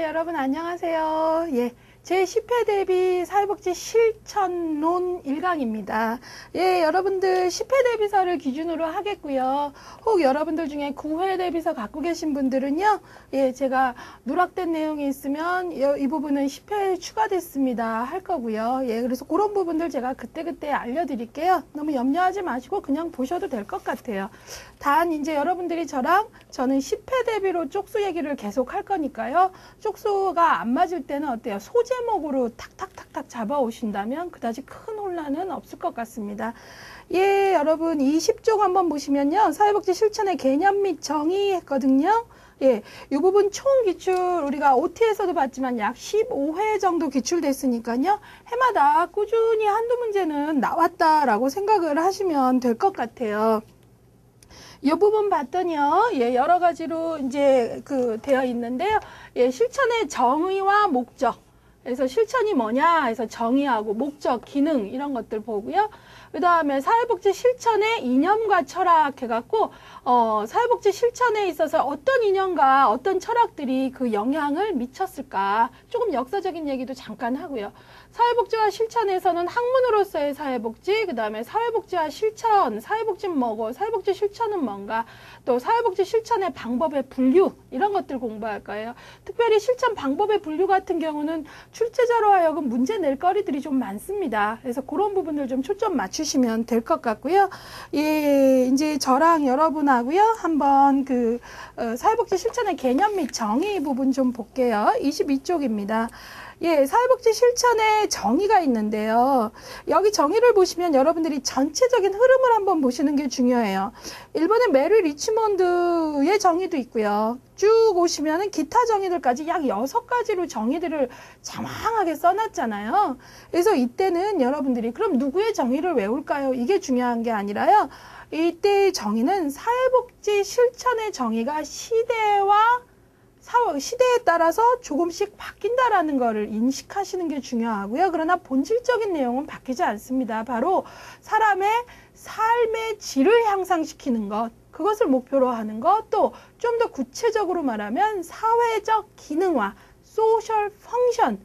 여러분 안녕하세요. 제10회 대비 사회복지 실천론 1강입니다. 여러분들 10회 대비서를 기준으로 하겠고요. 혹 여러분들 중에 9회 대비서 갖고 계신 분들은요. 제가 누락된 내용이 있으면 이 부분은 10회 추가됐습니다. 할 거고요. 그래서 그런 부분들 제가 그때그때 알려드릴게요. 너무 염려하지 마시고 그냥 보셔도 될 것 같아요. 단 이제 여러분들이 저는 10회 대비로 쪽수 얘기를 계속 할 거니까요. 쪽수가 안 맞을 때는 어때요? 소제목으로 탁탁탁탁 잡아오신다면 그다지 큰 혼란은 없을 것 같습니다. 여러분 20쪽 한번 보시면요. 사회복지 실천의 개념 및 정의 했거든요. 이 부분 총 기출 우리가 OT에서도 봤지만 약 15회 정도 기출됐으니까요. 해마다 꾸준히 한두 문제는 나왔다라고 생각을 하시면 될 것 같아요. 이 부분 봤더니요, 여러 가지로 이제 되어 있는데요. 실천의 정의와 목적. 그래서 실천이 뭐냐 해서 정의하고 목적, 기능 이런 것들 보고요. 그 다음에 사회복지 실천의 이념과 철학 해갖고 사회복지 실천에 있어서 어떤 이념과 어떤 철학들이 그 영향을 미쳤을까 조금 역사적인 얘기도 잠깐 하고요. 사회복지와 실천에서는 학문으로서의 사회복지, 그 다음에 사회복지와 실천, 사회복지는 뭐고 사회복지 실천은 뭔가, 또 사회복지 실천의 방법의 분류 이런 것들 공부할 거예요. 특별히 실천 방법의 분류 같은 경우는 출제자로 하여금 문제 낼 거리들이 좀 많습니다. 그래서 그런 부분들 좀 초점 맞추시면 될 것 같고요. 이제 저랑 여러분하고요. 한번 사회복지 실천의 개념 및 정의 부분 좀 볼게요. 22쪽입니다. 사회복지 실천의 정의가 있는데요. 여기 정의를 보시면 여러분들이 전체적인 흐름을 한번 보시는 게 중요해요. 일본의 메리 리치몬드의 정의도 있고요. 쭉 오시면은 기타 정의들까지 약 6가지로 정의들을 장황하게 써놨잖아요. 그래서 이때는 여러분들이 그럼 누구의 정의를 외울까요? 이게 중요한 게 아니라요. 이때의 정의는 사회복지 실천의 정의가 시대에 따라서 조금씩 바뀐다라는 것을 인식하시는 게 중요하고요. 그러나 본질적인 내용은 바뀌지 않습니다. 바로 사람의 삶의 질을 향상시키는 것, 그것을 목표로 하는 것, 또 좀 더 구체적으로 말하면 사회적 기능화, 소셜 펑션,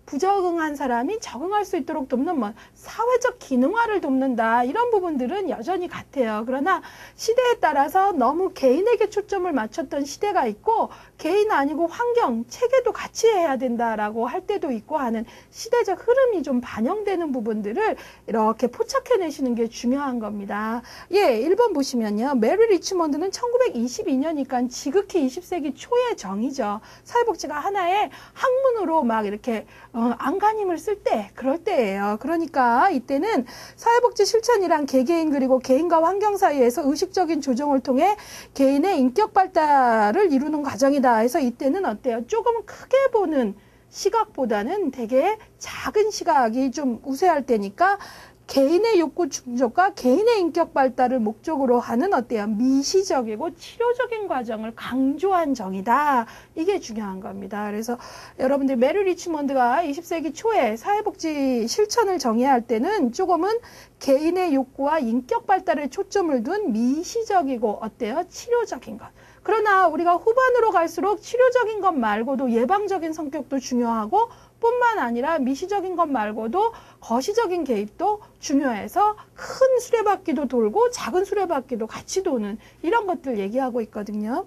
부적응한 사람이 적응할 수 있도록 돕는 사회적 기능화를 돕는다. 이런 부분들은 여전히 같아요. 그러나 시대에 따라서 너무 개인에게 초점을 맞췄던 시대가 있고 개인 아니고 환경, 체계도 같이 해야 된다라고 할 때도 있고 하는 시대적 흐름이 좀 반영되는 부분들을 이렇게 포착해내시는 게 중요한 겁니다. 1번 보시면요. 메리 리치몬드는 1922년이니까 지극히 20세기 초의 정의죠. 사회복지가 하나의 학문으로 막 이렇게 안간힘을 쓸 때, 그럴 때예요. 그러니까 이때는 사회복지 실천이란 개개인 그리고 개인과 환경 사이에서 의식적인 조정을 통해 개인의 인격 발달을 이루는 과정이다. 해서 이때는 어때요? 조금 크게 보는 시각보다는 되게 작은 시각이 좀 우세할 때니까 개인의 욕구 충족과 개인의 인격 발달을 목적으로 하는 어때요? 미시적이고 치료적인 과정을 강조한 정의다. 이게 중요한 겁니다. 그래서 여러분들 메리 리치몬드가 20세기 초에 사회복지 실천을 정의할 때는 조금은 개인의 욕구와 인격 발달에 초점을 둔 미시적이고 어때요? 치료적인 것. 그러나 우리가 후반으로 갈수록 치료적인 것 말고도 예방적인 성격도 중요하고 뿐만 아니라 미시적인 것 말고도 거시적인 개입도 중요해서 큰 수레바퀴도 돌고 작은 수레바퀴도 같이 도는 이런 것들 얘기하고 있거든요.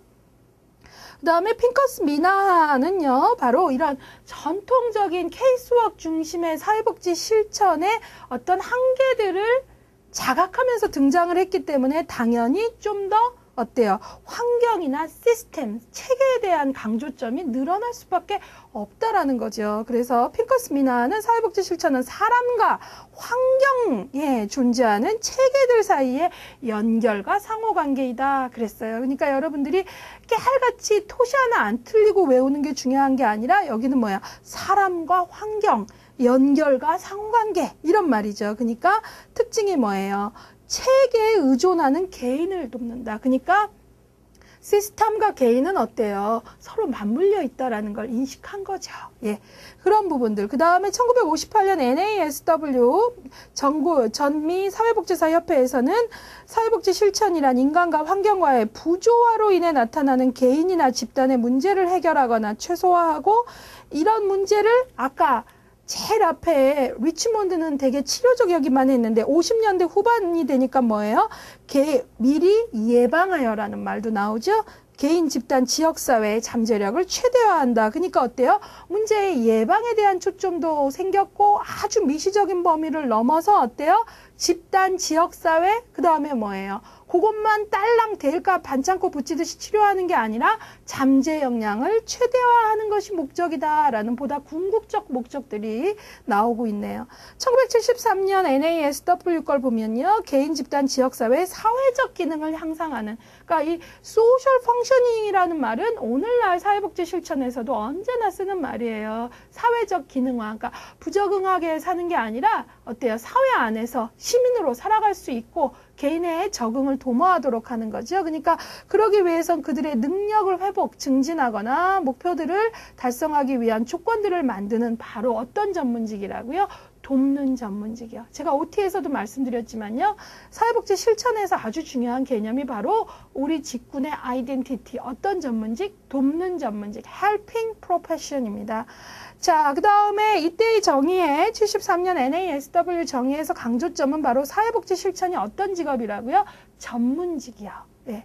그 다음에 핑커스 미나하는요, 바로 이런 전통적인 케이스워크 중심의 사회복지 실천의 어떤 한계들을 자각하면서 등장을 했기 때문에 당연히 좀 더 어때요? 환경이나 시스템, 체계에 대한 강조점이 늘어날 수밖에 없다라는 거죠. 그래서 핑커스 미나는 사회복지 실천은 사람과 환경에 존재하는 체계들 사이의 연결과 상호관계이다 그랬어요. 그러니까 여러분들이 깨알같이 토시 하나 안 틀리고 외우는 게 중요한 게 아니라 여기는 뭐야? 사람과 환경, 연결과 상호관계 이런 말이죠. 그러니까 특징이 뭐예요? 체계에 의존하는 개인을 돕는다. 그러니까 시스템과 개인은 어때요? 서로 맞물려 있다라는 걸 인식한 거죠. 예. 그런 부분들. 그 다음에 1958년 NASW 전미 사회복지사협회에서는 사회복지 실천이란 인간과 환경과의 부조화로 인해 나타나는 개인이나 집단의 문제를 해결하거나 최소화하고 이런 문제를 아까 제일 앞에 리치몬드는 되게 치료적이기만 했는데 50년대 후반이 되니까 뭐예요? 미리 예방하여라는 말도 나오죠. 개인, 집단, 지역사회의 잠재력을 최대화한다. 그러니까 어때요? 문제의 예방에 대한 초점도 생겼고 아주 미시적인 범위를 넘어서 어때요? 집단, 지역사회, 그 다음에 뭐예요? 그것만 딸랑 대일까 반창고 붙이듯이 치료하는 게 아니라 잠재 역량을 최대화하는 것이 목적이다라는 보다 궁극적 목적들이 나오고 있네요. 1973년 NASW 걸 보면요. 개인, 집단, 지역사회의 사회적 기능을 향상하는 그러니까 이 소셜 펑셔닝이라는 말은 오늘날 사회복지 실천에서도 언제나 쓰는 말이에요. 사회적 기능화. 그러니까 부적응하게 사는 게 아니라 어때요? 사회 안에서 시민으로 살아갈 수 있고 개인의 적응을 도모하도록 하는 거죠. 그러니까 그러기 위해선 그들의 능력을 회복, 증진하거나 목표들을 달성하기 위한 조건들을 만드는 바로 어떤 전문직이라고요? 돕는 전문직이요. 제가 OT에서도 말씀드렸지만요. 사회복지 실천에서 아주 중요한 개념이 바로 우리 직군의 아이덴티티, 어떤 전문직? 돕는 전문직, helping profession입니다. 자, 그 다음에 이때의 정의에 73년 NASW 정의에서 강조점은 바로 사회복지 실천이 어떤 직업이라고요? 전문직이요. 네.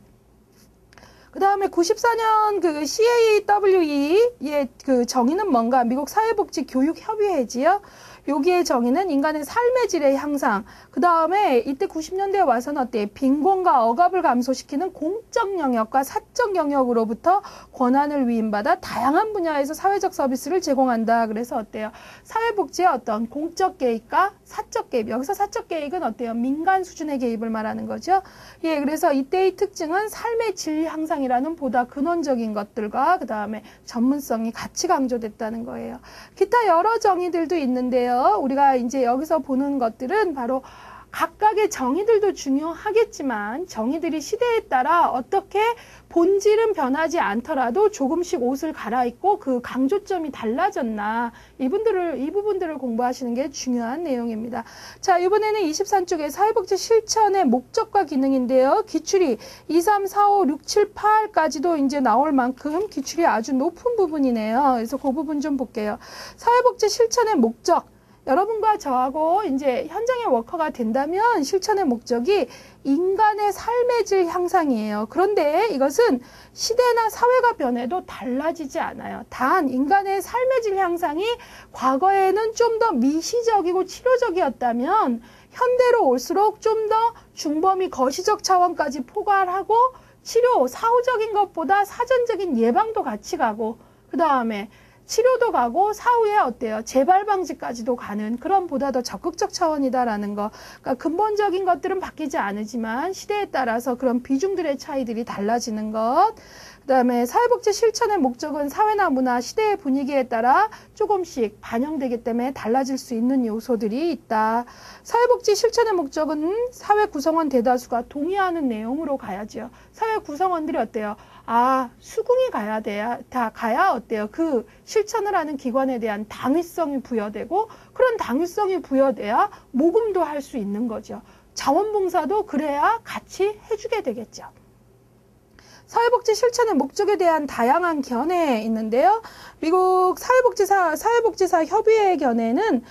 그 다음에 94년 그 CAWE의 그 정의는 뭔가? 미국 사회복지 교육협의회지요. 여기의 정의는 인간의 삶의 질의 향상. 그 다음에 이때 90년대에 와서는 어때요? 빈곤과 억압을 감소시키는 공적 영역과 사적 영역으로부터 권한을 위임받아 다양한 분야에서 사회적 서비스를 제공한다. 그래서 어때요? 사회복지의 어떤 공적 개입과 사적 개입. 여기서 사적 개입은 어때요? 민간 수준의 개입을 말하는 거죠. 예, 그래서 이때의 특징은 삶의 질 향상이라는 보다 근원적인 것들과 그 다음에 전문성이 같이 강조됐다는 거예요. 기타 여러 정의들도 있는데요. 우리가 이제 여기서 보는 것들은 바로 각각의 정의들도 중요하겠지만 정의들이 시대에 따라 어떻게 본질은 변하지 않더라도 조금씩 옷을 갈아입고 그 강조점이 달라졌나 이 부분들을 공부하시는 게 중요한 내용입니다. 자, 이번에는 23쪽에 사회복지 실천의 목적과 기능인데요. 기출이 2, 3, 4, 5, 6, 7, 8까지도 이제 나올 만큼 기출이 아주 높은 부분이네요. 그래서 그 부분 좀 볼게요. 사회복지 실천의 목적. 여러분과 저하고 이제 현장의 워커가 된다면 실천의 목적이 인간의 삶의 질 향상이에요. 그런데 이것은 시대나 사회가 변해도 달라지지 않아요. 단 인간의 삶의 질 향상이 과거에는 좀 더 미시적이고 치료적이었다면 현대로 올수록 좀 더 중범위 거시적 차원까지 포괄하고 치료, 사후적인 것보다 사전적인 예방도 같이 가고 그 다음에 치료도 가고 사후에 어때요? 재발 방지까지도 가는 그런 보다 더 적극적 차원이다라는 거. 그러니까 근본적인 것들은 바뀌지 않으지만 시대에 따라서 그런 비중들의 차이들이 달라지는 것. 그다음에 사회복지 실천의 목적은 사회나 문화, 시대의 분위기에 따라 조금씩 반영되기 때문에 달라질 수 있는 요소들이 있다. 사회복지 실천의 목적은 사회 구성원 대다수가 동의하는 내용으로 가야죠. 사회 구성원들이 어때요? 아, 수긍이 가야 어때요? 그 실천을 하는 기관에 대한 당위성이 부여되고 그런 당위성이 부여돼야 모금도 할 수 있는 거죠. 자원봉사도 그래야 같이 해주게 되겠죠. 사회복지 실천의 목적에 대한 다양한 견해 있는데요. 미국 사회복지사 협의회 견해는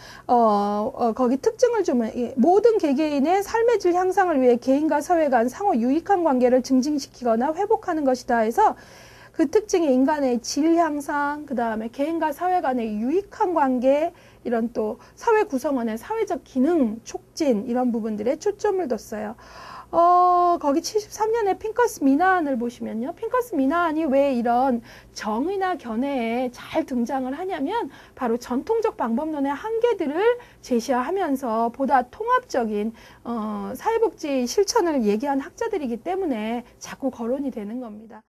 거기 특징을 좀 모든 개개인의 삶의 질 향상을 위해 개인과 사회 간 상호 유익한 관계를 증진시키거나 회복하는 것이다 해서 그 특징이 인간의 질 향상, 그 다음에 개인과 사회 간의 유익한 관계, 이런 또 사회 구성원의 사회적 기능 촉진 이런 부분들에 초점을 뒀어요. 거기 73년에 핑커스 미나안을 보시면요. 핑커스 미나안이 왜 이런 정의나 견해에 잘 등장을 하냐면 바로 전통적 방법론의 한계들을 제시하면서 보다 통합적인 사회복지 실천을 얘기한 학자들이기 때문에 자꾸 거론이 되는 겁니다.